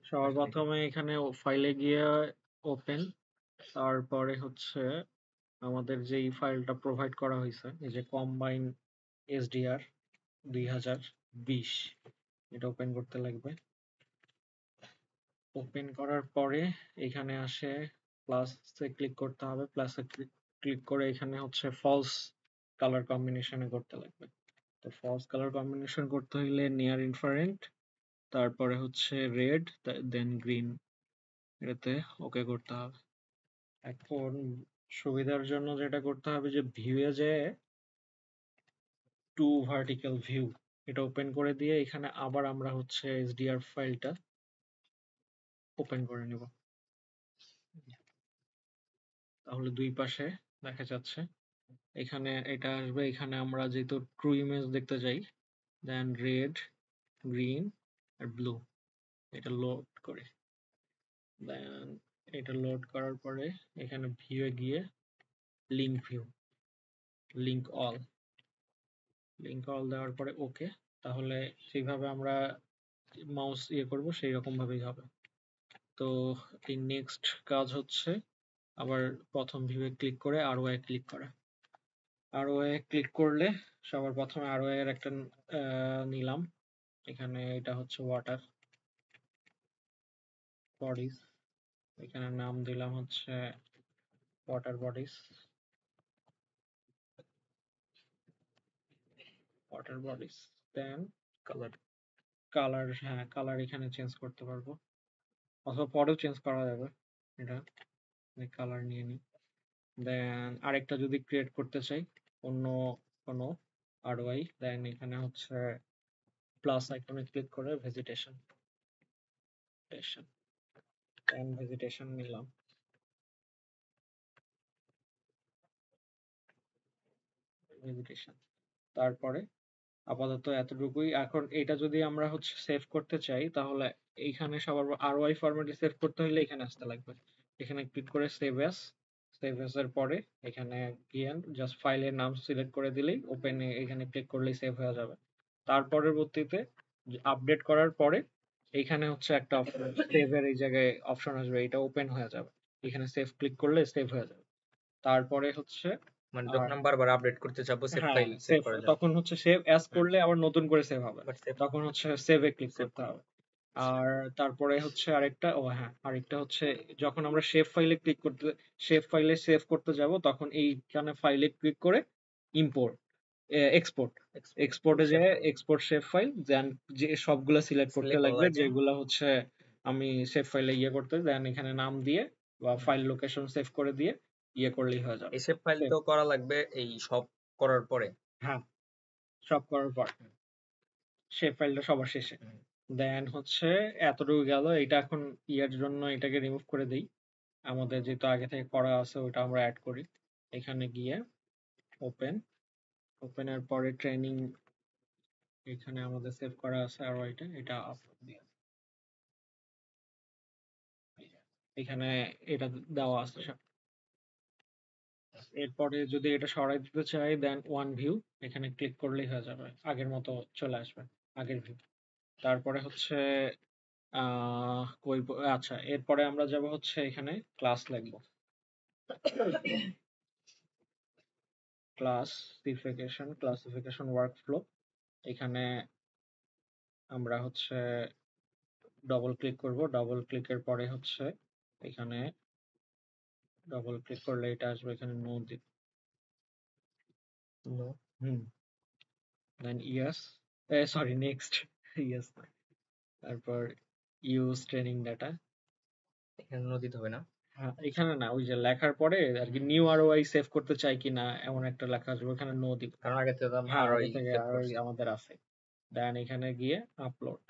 সবার প্রথমে এখানে ফাইলে গিয়ে ওপেন, তারপরে হচ্ছে আমাদের যেই ফাইলটা প্রোভাইড করা হয়েছে এই যে কম্বাইন এসডিআর 2020 এটা ওপেন করতে লাগবে। ওপেন করার পরে এখানে আসে প্লাসে ক্লিক করতে হবে, প্লাসে ক্লিক করে এখানে হচ্ছে ফলস কালার কম্বিনেশনে করতে লাগবে। তো ফলস কালার কম্বিনেশন করতে হইলে নিয়ার ইনফারেন্ট, তারপরে হচ্ছে রেড, দেন গ্রিন, এটাতে ওকে করতে হবে। এখন সুবিধার জন্য যেটা করতে হবে যে ভিউয়ে যে টু ভার্টিক্যাল ভিউ এটা ওপেন করে দিয়ে এখানে আবার আমরা হচ্ছে এসডিআর ফাইলটা ওপেন করে নেব, তাহলে দুই পাশে দেখা যাচ্ছে। এখানে এটা আসবে, এখানে আমরা যেহেতু ট্রু ইমেজ দেখতে চাই, দেন রেড, গ্রিন আর ব্লু এটা লোড করে দেন এটা লোড করার পরে এখানে ভিউয়ে গিয়ে লিঙ্ক ভিউ, লিঙ্ক অল দেওয়ার পরে ওকে, তাহলে সেইভাবে আমরা মাউস ইয়ে করব সেই রকম ভাবেই হবে। তো এই নেক্সট কাজ হচ্ছে আবার প্রথম ভিউয়ে ক্লিক করে আরওয়াই ক্লিক করা। আরওয়াই ক্লিক করলে সবার প্রথমে আরওয়াই এর একটা নিলাম, এখানে এটা হচ্ছে ওয়াটার বডিজ, এখানে নাম দিলাম হচ্ছে ওয়াটার বডিজ, দেন কালার, হ্যাঁ কালার এখানে চেঞ্জ করতে পারবো অথবা পরেও চেঞ্জ করা যাবে, এটা কালার নিয়ে নিই। দেন আরেকটা যদি ক্রিয়েট করতে চাই অন্য কোনো আরওয়াই, দেন এখানে হচ্ছে প্লাস আইকনে ক্লিক করে ভেজিটেশন দেন ভেজিটেশন নিলাম। ভেজিটেশন তারপরে আপাতত এতটুকুই। এখন এটা যদি আমরা হচ্ছে সেভ করতে চাই তাহলে এইখানে সবার আরওয়াই ফরম্যাটে সেভ করতে হলে এখানে আসতে লাগবে, এখানে ক্লিক করে সেভ অ্যাজ, এর পরে এখানে গিয়ে জাস্ট ফাইলের নাম সিলেক্ট করে দিলেই ওপেন, এখানে ক্লিক করলেই সেভ হয়ে যাবে। তার পরবর্তীতে আপডেট করার পরে এইখানে হচ্ছে একটা সেভের এই জায়গায় অপশন আসবে, এটা ওপেন হয়ে যাবে, এখানে সেভ ক্লিক করলে সেভ হয়ে যাবে। তারপরে হচ্ছে মানে যখন আমরা বারবার আপডেট করতে যাবো সেভ হ্যাঁ ফাইল সেভ করা যাবে, তখন হচ্ছে সেভ অ্যাজ করলে আবার নতুন করে সেভ হবে, বাট সেভ তখন হচ্ছে সেভে ক্লিক সেভ করতে হবে। আর তারপরে হচ্ছে আরেকটা, আরেকটা হচ্ছে যখন আমরা শেপ ফাইলে সেভ করতে যাব তখন এইখানে ফাইলে ক্লিক করে ইম্পোর্ট এক্সপোর্ট, এক্সপোর্টে যে এক্সপোর্ট শেপ ফাইল, দেন যে সবগুলা সিলেক্ট করতে লাগবে যেগুলা হচ্ছে আমি শেপ ফাইলে ইয়ে করতে, দেন এখানে নাম দিয়ে বা ফাইল লোকেশন সেভ করে দিয়ে ইয়ে করলেই হয়ে যাবে। এই সেভ ফাইল তো করা লাগবে এই সব করার পরে, হ্যাঁ সব করার পর শেপ ফাইলটা সবার শেষে। দেন হচ্ছে এতটুকু গেল, এটা এখন ইয়ার জন্য এটাকে রিমুভ করে দেই, আমাদের যেহেতু আগে থেকে করা আছে ওটা আমরা অ্যাড করি। এখানে গিয়ে ওপেন, ওপেনের পরে ট্রেনিং, এখানে আমাদের সেভ করা আছে আর এটা আপলোড দিয়ে এখানে এটা দেওয়া আছে সব। এরপরে যদি এটা সরাই দিতে চাই দেন ওয়ান ভিউ, এখানে ক্লিক করলেই হয়ে যাবে, আগের মতো চলে আসবে আগের ভিউ। তারপরে হচ্ছে আচ্ছা এরপরে আমরা যাব হচ্ছে এখানে ক্লাস লিখবো, ক্লাসিফিকেশন ওয়ার্কফ্লো। এখানে আমরা হচ্ছে ডবল ক্লিক করব, ডবল ক্লিকের পরে হচ্ছে এখানে ডবল ক্লিক করলে এটা আসবে, এখানে নো দিব, নো দেন ইয়েস, সরি নেক্সট, ইয়েস তারপর ইউজ ট্রেনিং ডাটা, এখানে নো দিতে হবে না, হ্যাঁ এখানে না, ওই যে লেখার পরে আর কি নিউ আরওআই সেভ করতে চাই কিনা এমন একটা লেখা আসবে, ওখানে নো দিব, কারণ আগে থেকে আমরা হ্যাঁ আগে আরোই থেকে সেভ আরওআই করছি। আমাদের আছে। দেন এখানে গিয়ে আপলোড,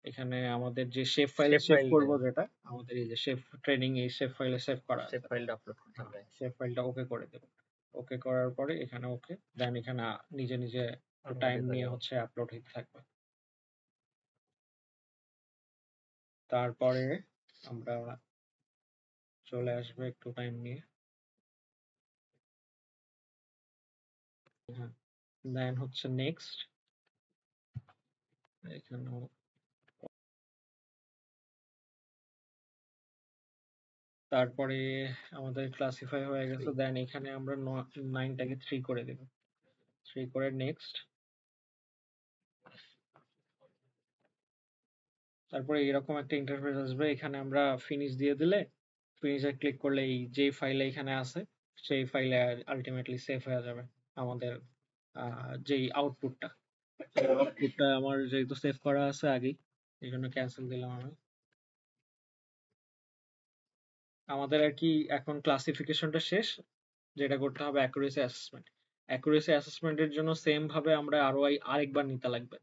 এখানে আমাদের যে শেপ ফাইলে সেভ করব, যেটা আমাদের এই যে শেপ ট্রেনিং এই শেপ ফাইলে সেভ করা আছে, সেভ ফাইলটা আপলোড করতে হবে, শেপ ফাইলটা ওকে করে দেব। ওকে করার পরে এখানে ওকে, দেন এখানে নিজে নিজে টাইম নিয়ে হচ্ছে আপলোড হতে থাকবে। তারপরে আমরা চলে আসবে একটু টাইম নিয়ে, হ্যাঁ দেন হচ্ছে নেক্সট, এখানে তারপরে আমাদের ক্লাসিফাই হয়ে গেছে, দেন এখানে আমরা 9টাকে 3 করে দেব, 3 করে নেক্সট। তারপরে এরকম একটা ইন্টারফেস আসবে, এখানে আমরা ফিনিশ দিয়ে দিলে, ফিনিশে ক্লিক করলে এই যে ফাইলে এখানে আছে সেই ফাইলে আলটিমেটলি সেভ হয়ে যাবে আমাদের যেই আউটপুটটা। আউটপুটটা আমার যেহেতু সেভ করা আছে আগেই, এই জন্য ক্যান্সেল দিলাম আমি। আমাদের আর কি এখন ক্লাসিফিকেশনটা শেষ, যেটা করতে হবে অ্যাকুরেসি অ্যাসেসমেন্ট। অ্যাকুরেসি অ্যাসেসমেন্টের জন্য সেম ভাবে আমরা আরওআই আরেকবার নিতে লাগবে।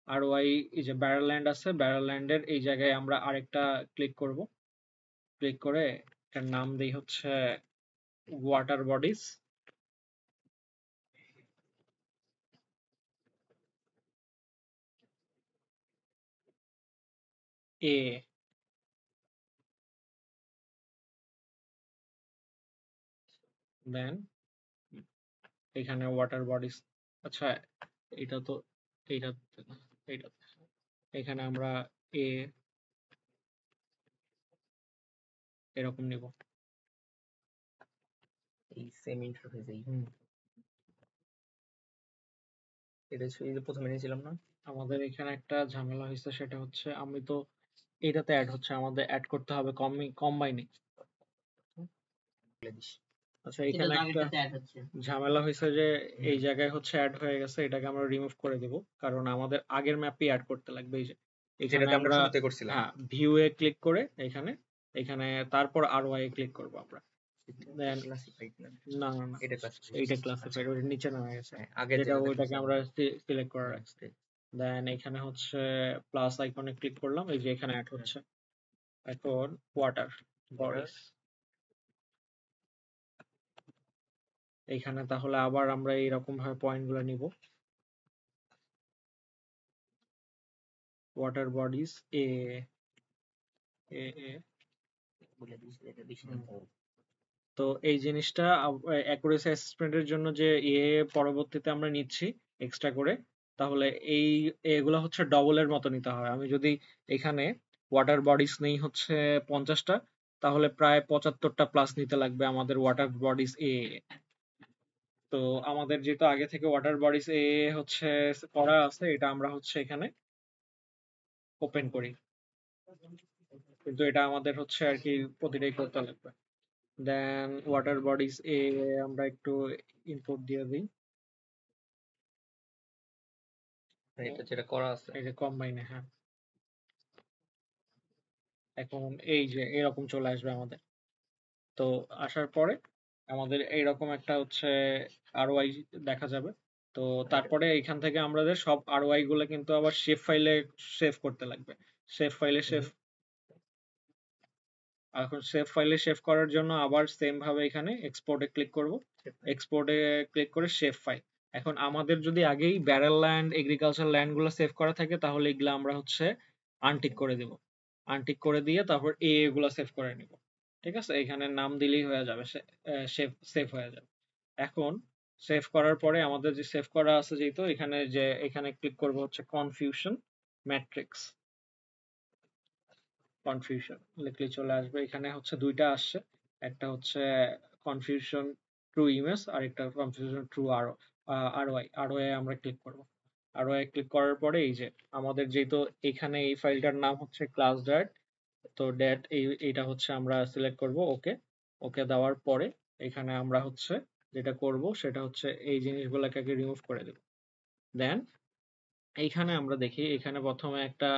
আরওআই এই যে ব্যারেল ল্যান্ড আছে, ব্যারেল ল্যান্ডের এই জায়গায় আমরা আরেকটা ক্লিক করব, ক্লিক করে এটার নাম দেই হচ্ছে ওয়াটার বডিজ এ। দেন এখানে ওয়াটার বডিজ, আচ্ছা এটা তো এইটা এইটা এখানে আমরা এ এরকম নিব। এই সেম ইন্টারফেসেই এটা এই যে প্রথমে নিয়েছিলাম না, আমাদের এখানে একটা ঝামেলা হয়েছে, সেটা হচ্ছে আমি তো এটাতে অ্যাড হচ্ছে, আমাদের অ্যাড করতে হবে কম্বাইনে। বলে দিস। আচ্ছা এখানে একটা ঝামেলা হয়েছে যে এই জায়গায় হচ্ছে অ্যাড হয়ে গেছে, এটাকে আমরা রিমুভ করে দেব, কারণ আমাদের আগের ম্যাপই অ্যাড করতে লাগবে। এই যে এখানে যেটাতে আমরা আমরা শুরুতে করছিলাম। হ্যাঁ ভিউ এ ক্লিক করে এখানে এখানে তারপর আরওআই এ ক্লিক করব আমরা। দেন ক্লাসিফাইড না, না না না এটা ক্লাসিফাইড, এইটা ক্লাসিফাইড, ওটা নিচে নামে গেছে, আগে যেটা যেটাতে ওইটাকে করছিলাম। আমরা সিলেক্ট করে রাখছি। দেন এখানে হচ্ছে প্লাস আইকনে ক্লিক করলাম, এই যে এখানে অ্যাড হচ্ছে। এখন ওয়াটার বডিজ, এইখানে তাহলে আবার আমরা এইরকম ভাবে পয়েন্ট গুলো নিব। ওয়াটার বডিজ এ এ এ বলে দিস, এটা দিস না হুম। তো। তো এই জিনিসটা অ্যাকুরেসি অ্যাসেসমেন্টের জন্য যে পরবর্তীতে আমরা নিচ্ছি এক্সট্রা করে, তাহলে এই এগুলো হচ্ছে ডবলের মতো নিতে হয়। আমি যদি এখানে ওয়াটার বডিজ নেই হচ্ছে 50টা, তাহলে প্রায় 75টা প্লাস নিতে লাগবে আমাদের ওয়াটার বডিজ এ। তো আমাদের যেহেতু আগে থেকে ওয়াটার বডিজ এ হচ্ছে করা আছে, এটা আমরা হচ্ছে এখানে ওপেন করি, কিন্তু এটা আমাদের হচ্ছে আর কি প্রতিটাই করতে লাগবে। দেন ওয়াটার বডিজ এ আমরা একটু ইনপুট দিয়ে দিই, এটা যেটা করা আছে। এই যে কম্বাইনে। হ্যাঁ এখন এই যে এরকম চলে আসবে আমাদের। তো আসার পরে আমাদের এইরকম একটা হচ্ছে আরওআই দেখা যাবে। তো তারপরে এখান থেকে আমাদের সব আরওআই গুলো কিন্তু আবার শেপ ফাইলে সেভ করতে লাগবে। সেভ ফাইলে সেভ, এখন সেভ ফাইলে সেভ করার জন্য আবার সেম ভাবে এখানে এক্সপোর্টে ক্লিক করব, এক্সপোর্টে ক্লিক করে সেভ ফাইল। এখন আমাদের যদি আগেই ব্যারেল ল্যান্ড এগ্রিকালচার ল্যান্ড গুলো সেভ করা থাকে, তাহলে এগুলো আমরা হচ্ছে আনটিক করে দিব, আনটিক করে দিয়ে তারপর এগুলো সেভ করে নিব। ঠিক আছে, এখানে নাম দিলেই হয়ে যাবে, সেভ সেভ হয়ে যাবে। এখন সেভ করার পরে আমাদের যে সেভ করা আছে, যেহেতু এখানে যে এখানে ক্লিক করব হচ্ছে কনফিউশন ম্যাট্রিক্স, কনফিউশন লিখলে চলে আসবে। এখানে হচ্ছে দুইটা আসছে, একটা হচ্ছে কনফিউশন ট্রু ইমেজ আর একটা কনফিউশন ট্রু আরওআই। আরওআই আমরা ক্লিক করব। আরওআই ক্লিক করার পরে এই যে আমাদের যেহেতু এখানে এই ফাইলটার নাম হচ্ছে ক্লাস ডট, তো ডেট এইটা হচ্ছে আমরা সিলেক্ট করব। ওকে, ওকে দেওয়ার পরে এখানে আমরা হচ্ছে যেটা করব সেটা হচ্ছে এই জিনিসগুলোকে আগে রিমুভ করে দেব। দেন এইখানে আমরা দেখি, এখানে প্রথমে একটা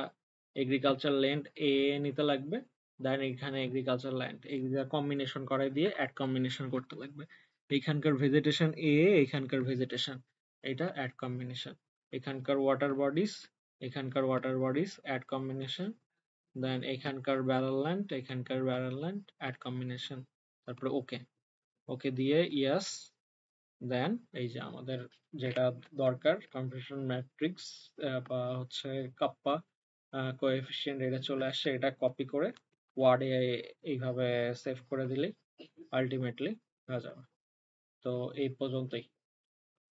এগ্রিকালচার ল্যান্ড এ নিতে লাগবে, দেন এখানে এগ্রিকালচার ল্যান্ড এইগুলা কম্বিনেশন করে দিয়ে অ্যাড কম্বিনেশন করতে লাগবে। এখানকার ভেজিটেশন এ, এখানকার ভেজিটেশন, এটা অ্যাড কম্বিনেশন। এখানকার ওয়াটার বডিজ অ্যাড কম্বিনেশন, দেন এখানকার ব্যারেল ল্যান্ড, এখানকার ব্যারেল ল্যান্ড অ্যাড কম্বিনেশন। তারপরে ওকে, ওকে দিয়ে ইয়েস। দেন এই যে আমাদের যেটা দরকার কনফিউশন ম্যাট্রিক্স বা হচ্ছে কাপ্পা কোএফিসিয়েন্ট, এটা চলে আসছে, এটা কপি করে ওয়ার্ডে এইভাবে সেভ করে দিলেই আলটিমেটলি হয়ে যাবে। তো এই পর্যন্তই।